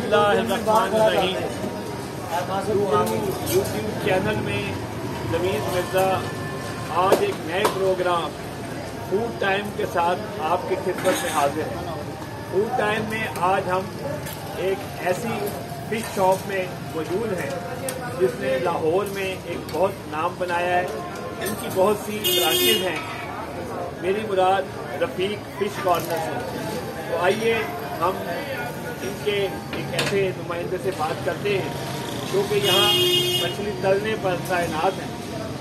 बिस्मिल्लाहिर्रहमानिर्रहीम। YouTube channel में जमीन मिर्ज़ा आज एक नए प्रोग्राम फूड टाइम के साथ आपकी खिदमत में हाजिर है। फूड टाइम में आज हम एक ऐसी फिश शॉप में मौजूद हैं जिसने लाहौर में एक बहुत नाम बनाया है। इनकी बहुत सी ब्रांचेज हैं। मेरी मुराद रफ़ीक फिश कॉर्नर से। तो आइए हम इनके एक ऐसे नुमाइंदे से बात करते हैं जो कि यहाँ मछली तलने पर तैनात हैं।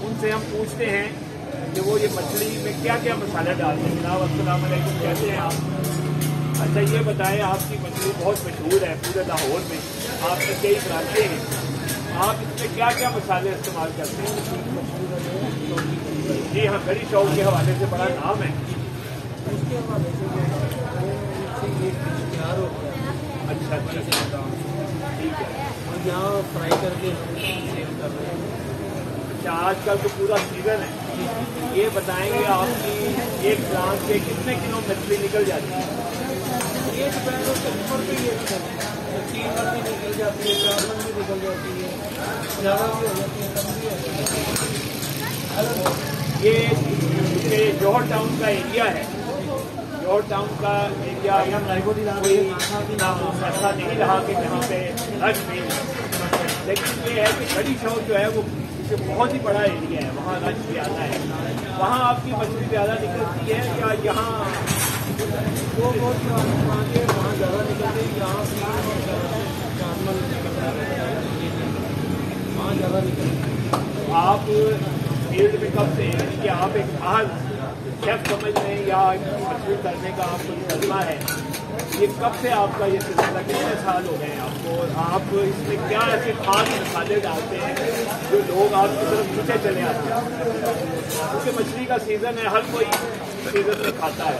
उनसे हम पूछते हैं कि वो ये मछली में क्या क्या मसाले डालते हैं। जनाब अस्सलाम वालेकुम, कैसे हैं आप? अच्छा ये बताएं, आपकी मछली बहुत मशहूर है पूरे लाहौर में, आपके कई ब्रांचें हैं, आप इसमें क्या क्या मसाले इस्तेमाल करते हैं? जी हाँ, कड़ी शौक के हवाले से बड़ा नाम है। उसके हवाले से ये तैयार हो गया। अच्छा ठीक है। और यहाँ फ्राई करके सेव कर रहे हैं। अच्छा, आजकल तो पूरा सीजन है। ये बताएंगे आपकी एक ब्रांच से कितने किलो मछली निकल जाती है? ये डिपेंड होता है ऊपर पे, ये 3 मन भी निकल जाती है, 4 मन भी निकल जाती है, ज़्यादा भी हो जाती है, कम भी हो जाती है। ये जौहर टाउन का एरिया है। जौहर टाउन का एरिया ऐसा नहीं रहा कि यहाँ पे रश नहीं है, लेकिन ये है कि कड़ी शौक जो है वो बहुत ही बड़ा एरिया है, वहाँ रश भी आता है। वहाँ आपकी मछली ज़्यादा निकलती है या यहाँ? वो बहुत आगे वहाँ ज़्यादा निकलते हैं, यहाँ 4 मन वहाँ ज़्यादा निकलते। आप फील्ड में कब से, यानी कि आप एक बाहर शेफ समझ लें या मछली करने का आपको चलना है, ये कब से आपका ये सिलसिला, कितने साल हो गए हैं आपको? आप इसमें क्या ऐसे खास मसाले डालते हैं जो लोग आपकी तरफ खींचे चले आते हैं? क्योंकि मछली का सीज़न है, हर कोई सीज़न में खाता है।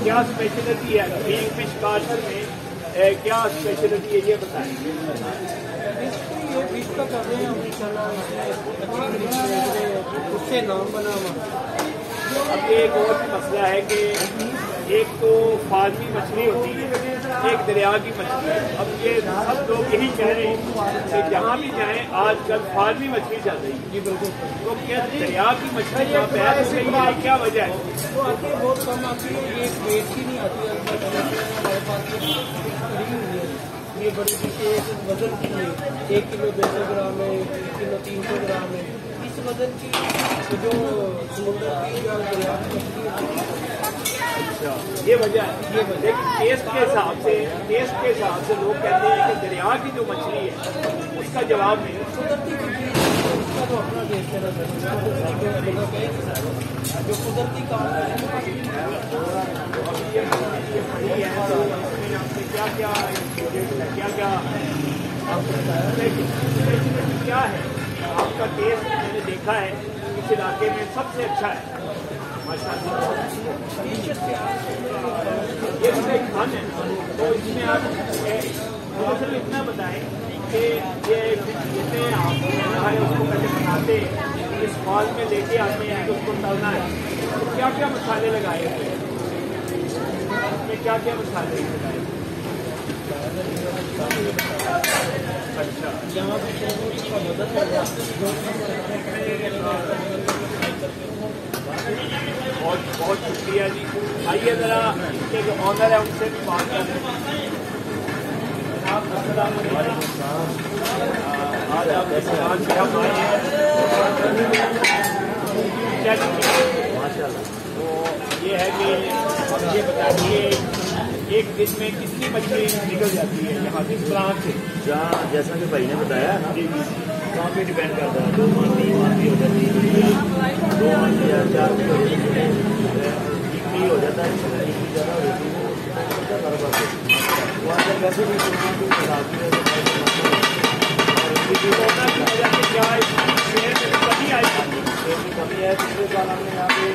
क्या स्पेशलिटी है रफ़ीक फिश कॉर्नर में, क्या स्पेशलिटी है ये बताएंगे? ये फिश का कर रहे हैं हम, उससे नाम बना हुआ। अब एक और भी मसला है कि एक तो फार्मी मछली होती है, एक दरिया की मछली है। अब ये सब लोग यही कह रहे हैं कि जहाँ भी जाएं आजकल फार्मी मछली चल रही है। जी बिल्कुल। तो क्या दरिया की मछली का पैर से क्या वजह है? वो आती है, बहुत कम आती है, ये वेट की नहीं आती है। हमारे पास ये बड़ी फिश वजन की है, 1 किलो 200 ग्राम है, 1 किलो 300 ग्राम है। इस वजन की जो समुद्र की या दरिया की मछली है। अच्छा, ये वजह है। ये लेकिन टेस्ट के हिसाब से लोग कहते हैं कि दरिया की जो मछली है उसका जवाब नहीं है। कुदरती उसका तो अपना टेस्ट है जो कुदरती काम है। क्या है आपका टेस्ट? मैंने देखा है इस इलाके में सबसे अच्छा है माशाल्लाह। ये भी खान है, तो इसमें आप मुझे इतना बताएं कि ये जितने आप उसको पहले बनाते हैं, इस हॉल में लेके आते हैं तो उसको तलना है, तो क्या क्या मसाले लगाए हुए हैं? इसमें क्या क्या मसाले लगाए? अच्छा, यहाँ बहुत बहुत शुक्रिया जी। आइए ज़रा इसके जो ऑनर है उनसे भी बात करते हैं। आज आप दुकान से हम आए हैं माशाल्लाह। तो ये है कि अब ये बताइए एक दिन में कितनी मछली निकल जाती है यहाँ किस ब्रांच से? जहाँ जैसा कि भाई ने बताया ना, वहाँ पे डिपेंड करता है। 2 मन 3 मन भी हो जाती है, 2 मन या 4 भी हो जाती है, बिक्री हो जाता है, बिक्री ज़्यादा हो जाती है। वहाँ से वैसे भी कमी आई कमी है। पिछले साल हमने यहाँ पे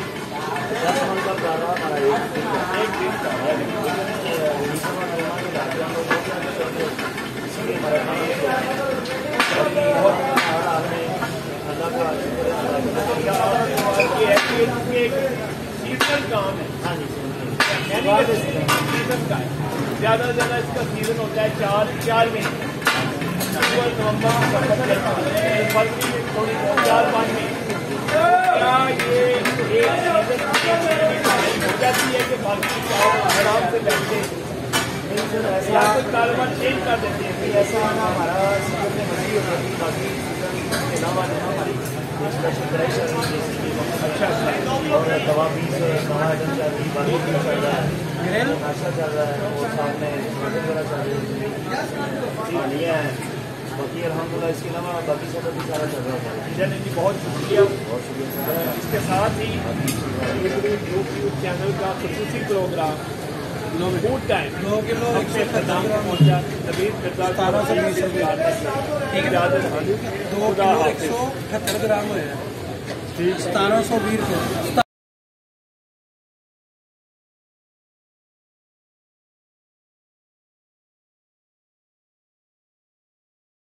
10 मन का प्रारंभ हमारा एक दिन का है। सीजनल काम है। हाँ जी। सीजन का है, ज़्यादा से ज़्यादा इसका सीजन होता है 4 महीने, अक्टूबर नवंबर फरवरी में थोड़ी 4-5 महीने। क्या ये एक सीजन हो जाती है कि बाकी आराम से बैठते या कुछ कारोबार चेंज कर देते हैं? ऐसा ना हमारा सीजन में मछली हो जाती है, बाकी सीजन के अलावा जो हमारी स्पेशल कलेक्शन अच्छा और दवा बीज नवा आइटम चल रही है, बाकी चल रहा है, नाश्ता चल रहा है और सामने वगैरह चल रही है, बाकी अलहमदुलिल्लाह इसके अलावा बाकी सब भी सारा चल रहा है। जी बहुत शुक्रिया। इसके साथ ही यूट्यूब चैनल का खसूसी प्रोग्राम फूड टाइम 2 किलो अपने खदाम पहुँचा नबीद मिर्जा 1720 रुपये 2 किलो 178 ग्राम है 1720 रुपये।